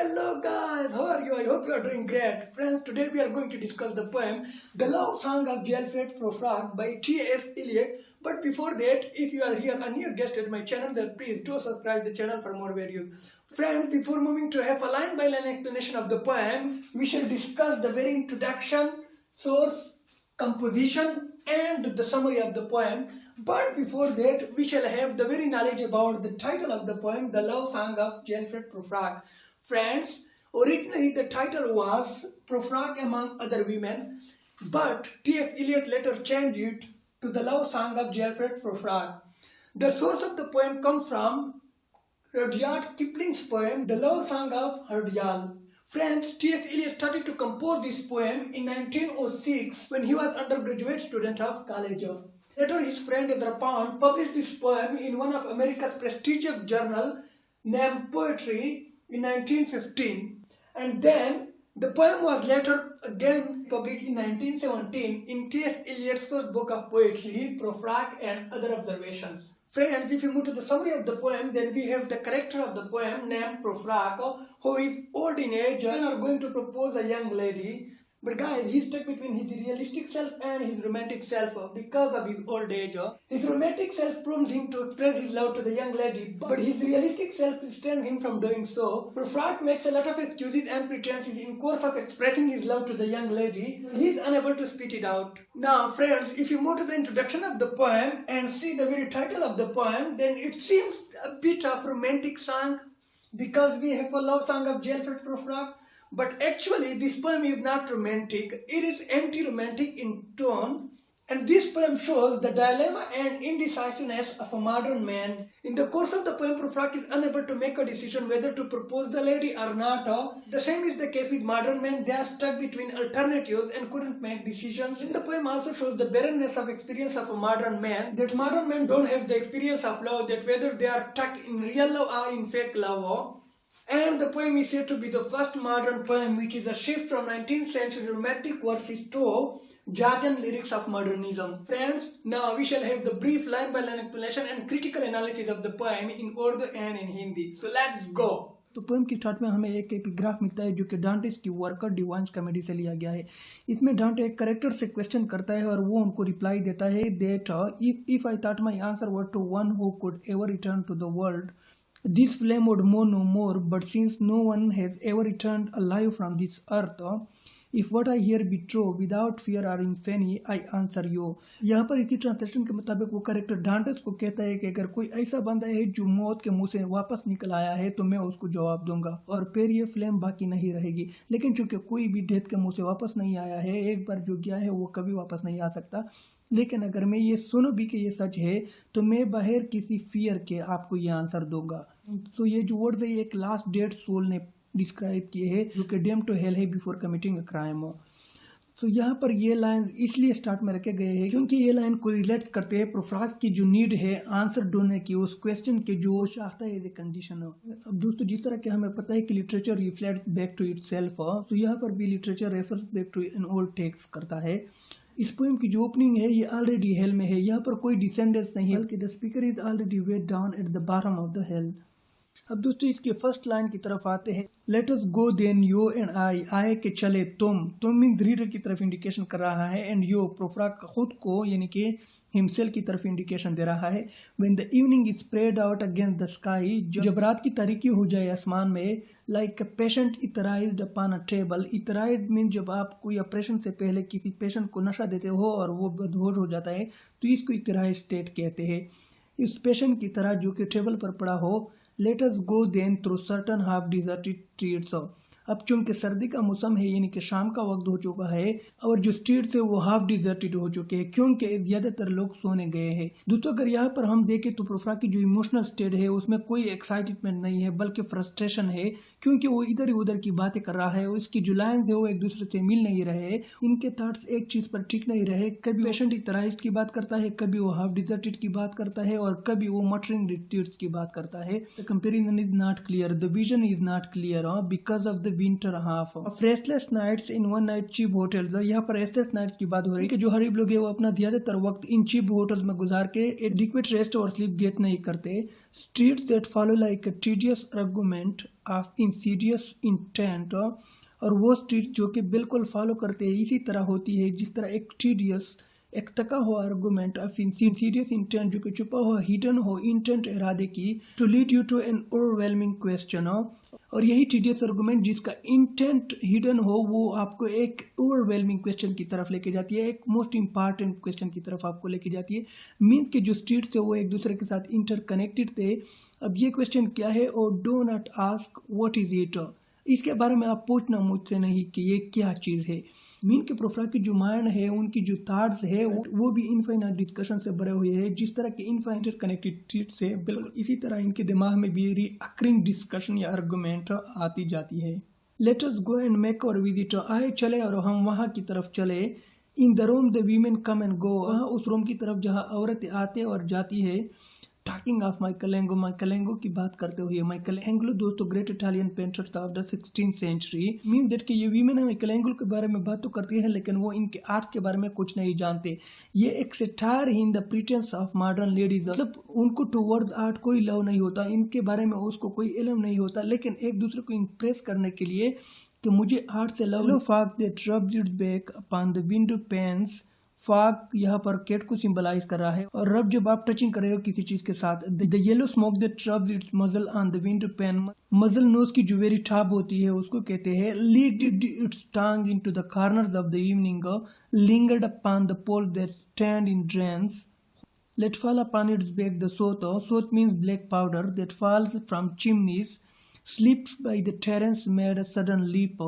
Hello guys, how are you? I hope you are doing great. Friends, today we are going to discuss the poem The Love Song of Gelfred Prufrock by T.S. Eliot. But before that, if you are here a new guest at my channel, then please do subscribe the channel for more videos. Friends, before moving to have a line by line explanation of the poem, we shall discuss the very introduction, source, composition and the summary of the poem. But before that, we shall have the very knowledge about the title of the poem, The Love Song of Gelfred Prufrock. Friends, originally the title was Prufrock Among Other Women, but T.S. Eliot later changed it to The Love Song of Gelfred Prufrock. The source of the poem comes from Rudyard Kipling's poem, The Love Song of Herdial. Friends, T.S. Eliot started to compose this poem in 1906 when he was undergraduate student of college. Later, his friend Ezra Pound published this poem in one of America's prestigious journal named Poetry in 1915. And then, the poem was later again published in 1917 in T.S. Eliot's first book of poetry, Prufrock and Other Observations. Friends, if you move to the summary of the poem, then we have the character of the poem named Prufrock, who is old in age and are going to propose a young lady. But guys, he's stuck between his realistic self and his romantic self because of his old age. His romantic self prompts him to express his love to the young lady, but his realistic self restrains him from doing so. Prufrock makes a lot of excuses and pretenses in course of expressing his love to the young lady. He is unable to spit it out. Now friends, if you move to the introduction of the poem and see the very title of the poem, then it seems a bit of romantic song because we have a love song of Gelfred Prufrock. But actually this poem is not romantic, it is anti-romantic in tone, and this poem shows the dilemma and indecisiveness of a modern man. In the course of the poem, Prufrock is unable to make a decision whether to propose the lady or not. The same is the case with modern men, they are stuck between alternatives and couldn't make decisions. In the poem also shows the barrenness of experience of a modern man, that modern men don't have the experience of love, that whether they are stuck in real love or in fake love. And the poem is said to be the first modern poem which is a shift from 19th century romantic verses to Georgian lyrics of modernism. Friends, now we shall have the brief line by line explanation and critical analysis of the poem in Urdu and in Hindi. So let's go. तो poem की start में हमें एक epigraph मिलता है जो कि डांटे की वर्कर डिवाइन्स कॉमेडी से लिया गया है। इसमें डांटे एक करेक्टर से क्वेश्चन करता है और वो उनको रिप्लाई देता है that if I thought my answer were to one who could ever return to the world, this flame would mourn no more, but since no one has ever returned alive from this earth, if what I hear be true, without fear or infamy, I answer you. यहाँ पर इसकी translation के मुताबिक वो character Dantas को कहता है कि अगर कोई ऐसा बंदा है जो मौत के मुंह से वापस निकल आया है तो मैं उसको जवाब दूंगा और फिर ये फ्लेम बाकी नहीं रहेगी। लेकिन चूंकि कोई भी डेथ के मुंह से वापस नहीं आया है, एक बार जो गया है वो कभी वापस नहीं आ सकता, लेकिन अगर मैं ये सुनो भी कि ये सच है तो मैं बाहर किसी फियर के आपको ये आंसर दूंगा। तो ये जो वर्ड्स है एक लास्ट डेड सोल ने डिस्क्राइब किए हैं जो कि डेम टू हेल है बिफोर कमिटिंग अ क्राइम। तो यहाँ पर ये लाइन इसलिए स्टार्ट में रखे गए हैं क्योंकि ये लाइन को रिलेट करते हैं प्रोफ्राक की जो नीड है आंसर ढूंढने की, उस क्वेश्चन के जो चाहता है एज ए कंडीशन। अब दोस्तों, जिस तरह के हमें पता है कि literature reflect back to itself, तो यहाँ पर भी literature refers back to an old text करता है। इस पोएम की जो ओपनिंग है ये ऑलरेडी हेल में है, यहाँ पर कोई डिसेंडेंस नहीं है बल्कि the speaker is already weighed down at the bottom of the hell. अब दोस्तों इसके फर्स्ट लाइन की तरफ आते हैं, let us go then you and I, आए के चले तुम मीन रीडर की तरफ इंडिकेशन कर रहा है, एंड यो प्रोफ्राक खुद को यानी कि हिमसेल की तरफ इंडिकेशन दे रहा है। When the evening is spread out against the sky, जब रात की तारीकी हो जाए आसमान में, like a patient etherized upon a table, etherized mean जब आप कोई ऑपरेशन से पहले किसी पेशेंट को नशा देते हो और वो बदहोश हो जाता है तो इसको इथराइज स्टेट कहते हैं। इस पेशेंट की तरह जो कि टेबल पर पड़ा हो, let us go then through certain half deserted streets. अब चूंकि सर्दी का मौसम है यानी कि शाम का वक्त हो चुका है और जो स्ट्रीट्स है वो हाफ डिजर्टेड हो चुके हैं क्योंकि ज्यादातर लोग सोने गए हैं। दोस्तों, अगर यहाँ पर हम देखें तो प्रोफ्राक की जो इमोशनल स्टेट है उसमें कोई एक्साइटमेंट नहीं है बल्कि फ्रस्ट्रेशन है क्योंकि वो इधर उधर की बातें कर रहा है। उसकी जो लाइन्स है वो एक दूसरे से मिल नहीं रहे, इनके थॉट्स एक चीज पर ठीक नहीं रहे। कभी पेशेंट इथराइज्ड की बात करता है, कभी वो हाफ डिजर्टेड की बात करता है और कभी वो मटरिंग स्ट्रीट्स की बात करता है। The comparison is not clear, the vision is not clear because of the winter half. Of restless nights in one night cheap hotels. यहाँ पर restless nights की बात हो रही है कि जो गरीब लोग हैं वो अपना ज़्यादातर वक्त इन cheap hotels में गुजार के adequate rest और sleep get नहीं करते. Streets that follow like a tedious argument of insidious intent. और वो स्ट्रीट जो कि बिल्कुल फॉलो करते हैं इसी तरह होती है जिस तरह एक टीडियस एक तका हुआ आर्गूमेंट ऑफ इंसीरियस इंटेंट जो कि छुपा हुआ हिडन हो इंटेंट इरादे की to lead you to an overwhelming question हो. और यही टीडियस आर्गूमेंट जिसका इंटेंट हिडन हो वो आपको एक ओवरवेलमिंग क्वेश्चन की तरफ लेके जाती है, एक मोस्ट इंपॉर्टेंट क्वेश्चन की तरफ आपको लेके जाती है. मीन्स के जो स्ट्रीट्स है वो एक दूसरे के साथ इंटरकनेक्टेड थे. अब ये क्वेश्चन क्या है और do not ask what is it. इसके बारे में आप पूछना मुझसे नहीं कि ये क्या चीज़ है. मीन के प्रोफ्राक की जो माइंड है उनकी जो थॉट्स है वो भी इनफाइनाइट डिस्कशन से भरे हुए हैं. जिस तरह के इनफाइनाइट कनेक्टेड थॉट्स है बिल्कुल इसी तरह इनके दिमाग में भी रिकरिंग डिस्कशन या आर्गुमेंट आती जाती है. Late us go and make our visit. आए चले और हम वहाँ की तरफ चले. इन the room the women come and गो. वहाँ उस रूम की तरफ जहाँ औरतें आते और जाती है. टॉकिंग ऑफ माइकलैंगो की बात करते हुए माइकलैंगो दोस्तों great Italian painters of the 16th century. Mean that कि ये वीमेन माइकलैंगो के बारे में बात तो करती है लेकिन वो इनके आर्ट के बारे में कुछ नहीं जानते. ये एक satire in the pretence of modern ladies. मतलब उनको टुवर्ड्स आर्ट कोई लव नहीं होता, इनके बारे में उसको कोई इल्म नहीं होता, लेकिन एक दूसरे को इम्प्रेस करने के लिए कि मुझे आर्ट से love. Fog that rubs it's back upon the window panes. Fog यहाँ पर कैट को सिंबलाइज कर रहा है. और रब जब आप टचिंग कर रहे हो किसी चीज के साथ, the yellow smoke that rubs its muzzle on the window pane. Muzzle nose की जो वेरी टॉप होती है उसको कहते हैं. Lead its tongue into the corners of the evening. Lingered upon the pole that stand in drains. Let fall upon its back the soot. Soot means black powder that falls from chimneys. Slips by the terrace made a sudden leap.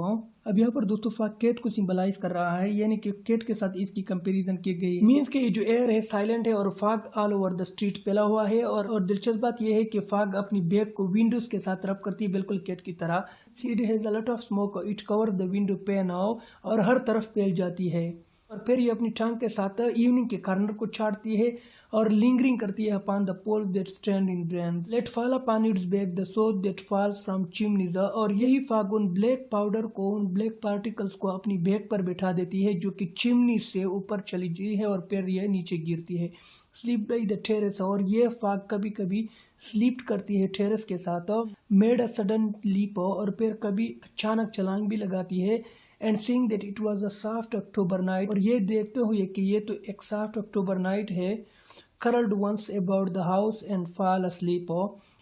अब यहाँ पर दोस्तों fog cat को symbolize कर रहा है, यानी कि केट के साथ इसकी कंपैरिजन की गई है. मीन्स के जो एयर है साइलेंट है और fog all over the street फैला हुआ है. और दिलचस्प बात यह है कि फॉग अपनी बैग को विंडोज के साथ रब करती है बिल्कुल केट की तरह. Seed has a lot of smoke. It cover the window pan और हर तरफ फैल जाती है. और फिर ये अपनी टांग के साथ इवनिंग के कॉर्नर को छाड़ती है और लिंगरिंग करती है upon the pole that stand in brain. Let fall upon its back the soot that falls from chimneys. और यही फॉग उन ब्लैक पाउडर को, उन ब्लैक पार्टिकल्स को अपनी बैग पर बैठा देती है जो कि चिमनी से ऊपर चली जाती है और फिर यह नीचे गिरती है. Sleep by the terrace. और ये फॉग कभी कभी स्लीप करती है टेरेस के साथ. Made a sudden leap. और फिर कभी अचानक छलांग भी लगाती है. And seeing that it was a soft October night. और ये देखते हुए कि ये तो एक सॉफ्ट अक्टूबर नाइट है. curled once about the house and fall asleep.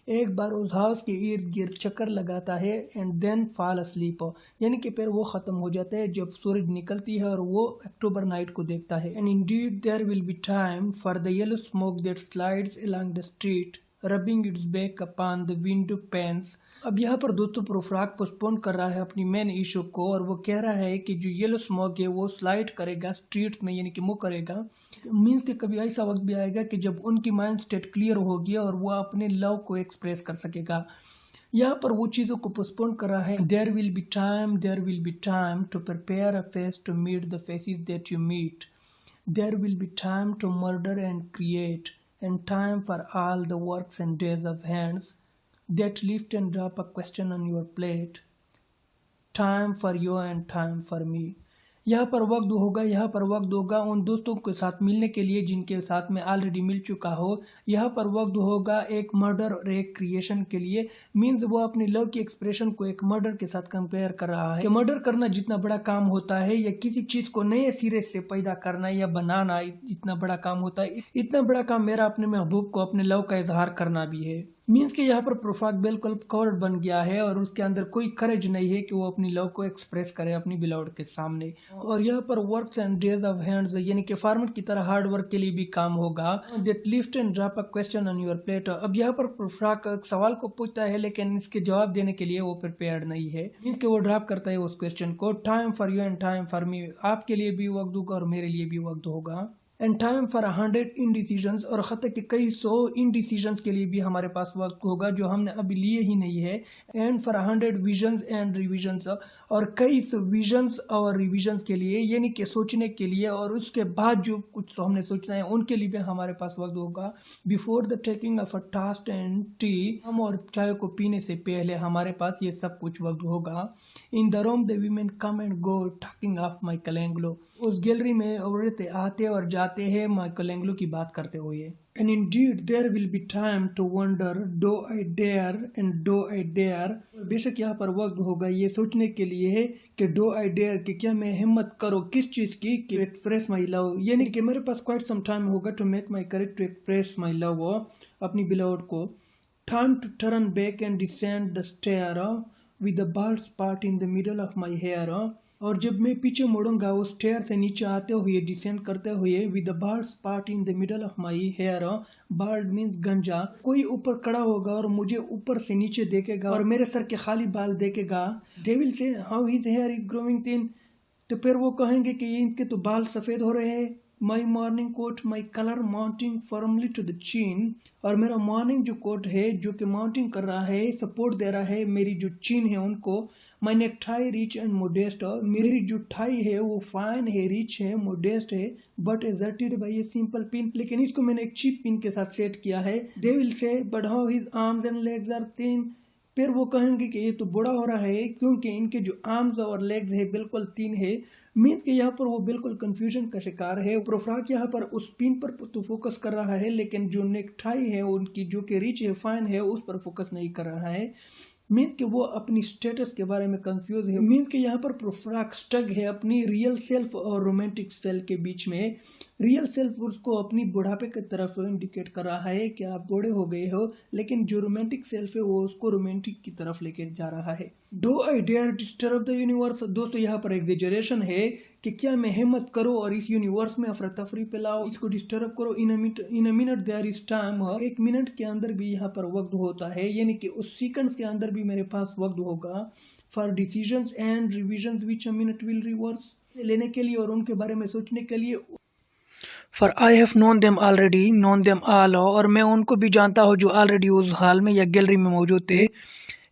एक बार उस हाउस के इर्द गिर्द चक्कर लगाता है एंड देन fall asleep. यानी कि फिर वो ख़त्म हो जाता है जब सूरज निकलती है और वो अक्टूबर नाइट को देखता है. And indeed there will be time for the yellow smoke that slides along the street rubbing its back upon the window panes. अब यहाँ पर दोस्तों प्रोफ्राक पोस्टपोन कर रहा है अपनी मेन इशू को और वो कह रहा है कि जो येलो स्मोक है वो स्लाइड करेगा स्ट्रीट में, यानी कि मूव करेगा. मीन्स कि कभी ऐसा वक्त भी आएगा कि जब उनकी माइंड स्टेट क्लियर होगी और वो अपने लव को एक्सप्रेस कर सकेगा. यहाँ पर वो चीज़ों को पोस्टपोन कर रहा है. There will be time to prepare a face to meet the faces that you meet. There will be time to murder and create and time for all the works and days of hands that lift and drop a question on your plate. Time for you and time for me. यहाँ पर वक्त होगा उन दोस्तों के साथ मिलने के लिए जिनके साथ में ऑलरेडी मिल चुका हो. यहाँ पर वक्त होगा एक मर्डर और एक क्रिएशन के लिए. मीन्स वो अपनी लव की एक्सप्रेशन को एक मर्डर के साथ कंपेयर कर रहा है कि मर्डर करना जितना बड़ा काम होता है या किसी चीज को नए सिरे से पैदा करना या बनाना इतना बड़ा काम होता है, इतना बड़ा काम मेरा अपने महबूब को अपने लव का इजहार करना भी है. मीन्स कि यहाँ पर प्रोफाक बिल्कुल कवर्ड बन गया है और उसके अंदर कोई करेज नहीं है कि वो अपनी लव को एक्सप्रेस करे अपनी बिलव्ड के सामने. और यहाँ पर works and days of hands यानी कि फार्मर की तरह हार्ड वर्क के लिए भी काम होगा. That lift and drop a question on your plate. अब यहाँ पर प्रोफाक सवाल को पूछता है लेकिन इसके जवाब देने के लिए वो प्रिपेयर्ड नहीं है. मीन्स कि वो ड्रॉप करता है उस क्वेश्चन को. Time for you and time for me. आपके लिए भी वक्त होगा और मेरे लिए भी वक्त होगा. एंड टाइम फॉर 100 इनडिसीजंस, और खत के कई 100 इनडिसीजंस के लिए भी हमारे पास वक्त होगा जो हमने अभी लिए ही नहीं है। And for 100 visions and revisions, और कई विजन्स और रिविजन्स के लिए, यानी कि सोचने के लिए और उसके बाद जो कुछ हमने सोचना है उनके लिए भी हमारे पास वक्त होगा। Before the taking of a toast and tea, हम और चाय को पीने से पहले हमारे पास ये सब कुछ वक्त होगा। In the room the women come and go talking of Michelangelo, उस गैलरी में औरतें आते और जाते हैं माइकलैंग्लो की बात करते हुए। And indeed there will be time to wonder, do I dare and do I dare, बेशक यहाँ पर वक्त होगा ये सोचने के लिए है कि do I dare, कि क्या मैं हिम्मत करो किस चीज़ की, कि express my love, यानी कि मेरे पास quite some time होगा to make my courage to express my love, अपनी beloved को। Time to turn back and descend the stair with the bald spot in the middle of my hair, और जब मैं पीछे मुड़ूंगा उस स्टेयर से नीचे आते हुए, डिसेंड करते हुए, with the bald spot in the middle of my hair, bald means गंजा, कोई ऊपर खड़ा होगा और मुझे ऊपर से नीचे देखेगा और मेरे सर के खाली बाल देखेगा। दे विल से how his here is growing thin, तो फिर वो कहेंगे कि इनके तो बाल सफ़ेद हो रहे हैं। My morning coat, my collar mounting firmly to the chin, और मेरा मॉर्निंग जो कोट है जो कि माउंटिंग कर रहा है, सपोर्ट दे रहा है मेरी जो चिन है उनको। My necktie rich and modest, मेरी जो टाई है वो फाइन है, रिच है, मोडेस्ट है, but asserted by a simple pin, लेकिन इसको मैंने एक चीप पिन के साथ सेट किया है। They will say but how his arms and legs are thin, फिर वो कहेंगे कि ये तो बड़ा हो रहा है क्योंकि इनके जो आर्म्स और लेग्स है बिल्कुल थिन है। मीन्स के यहाँ पर वो बिल्कुल कंफ्यूजन का शिकार है। प्रोफ्राक यहाँ पर उस पिन पर तो फोकस कर रहा है, लेकिन जो नेक टाई है उनकी जो कि रिच है, फाइन है, उस पर फोकस नहीं कर रहा है। मीन्स कि वो अपनी स्टेटस के बारे में कंफ्यूज है। मीन्स कि यहाँ पर प्रोफ्राक स्टक है अपनी रियल सेल्फ और रोमांटिक सेल्फ के बीच में। रियल सेल्फ उसको अपनी बुढ़ापे की तरफ इंडिकेट कर रहा है कि आप बूढ़े हो गए हो, लेकिन जो रोमांटिक सेल्फ है वो उसको रोमांटिक की तरफ लेके जा रहा है। Do I dare disturb the universe, दोस्तों यहाँ पर एग्जेजरेशन है कि क्या मैं हिम्मत करूँ और इस यूनिवर्स में अफरा तफरी फैलाओ, इसको डिस्टर्ब करो। In a minute there is time, एक मिनट के अंदर भी यहाँ पर वक्त होता है, यानी कि उस सेकंड के अंदर भी मेरे पास वक्त होगा। For decisions and revisions which a minute will reverse, लेने के लिए और उनके बारे में सोचने के लिए। For I have known them already, known them all, और मैं उनको भी जानता हूँ जो ऑलरेडी उस हाल में या गैलरी में मौजूद थे।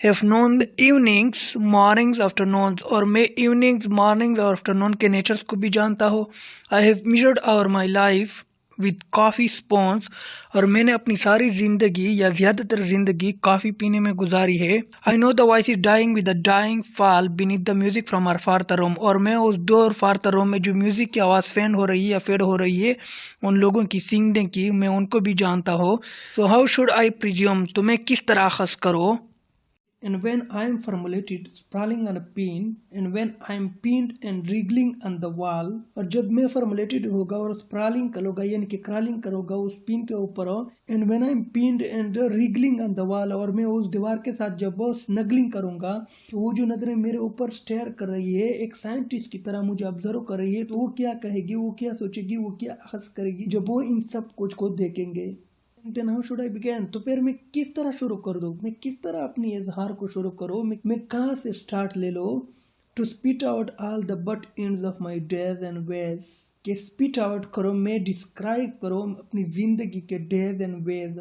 Have known the evenings, mornings, afternoons, और मैं इवनिंग्स, मॉर्निंग्स और आफ्टरनून के नेचर्स को भी जानता हूँ। I have measured out my life with coffee spoons, और मैंने अपनी सारी ज़िंदगी या ज़्यादातर ज़िंदगी कॉफ़ी पीने में गुजारी है। I know the voice is dying with the dying fall beneath the music from our far the room, और मैं उस डोर फार द रूम में जो म्यूज़िक की आवाज़ फैन हो रही है या फेड हो रही है उन लोगों की सीखने की, मैं उनको भी जानता हूँ। So how should I presume, तो मैं किस तरह खस करो। And when I am formulated sprawling on a pin, and when I am pinned and wriggling on the wall, और जब मैं formulated होगा और sprawling करूँगा यानी कि crawling करूँगा उस पिन के ऊपर, and when I am pinned and wriggling on the wall, और मैं उस दीवार के साथ जब वो स्नगलिंग करूँगा, तो वो जो नजरें मेरे ऊपर स्टेयर कर रही है, एक साइंटिस्ट की तरह मुझे ऑब्जर्व कर रही है, तो वो क्या कहेगी, वो क्या सोचेगी, वो क्या हंस करेगी जब वो इन सब कुछ को देखेंगे। Then how should I begin? तो फिर मैं किस तरह शुरू कर दूँ, मैं किस तरह अपनी इजहार को शुरू करूँ, मैं कहाँ से स्टार्ट ले लो। To spit out all the butt ends of my days and ways, कि स्पीट आउट करो, मैं डिस्क्राइब करो अपनी जिंदगी के डेज एंड वेज।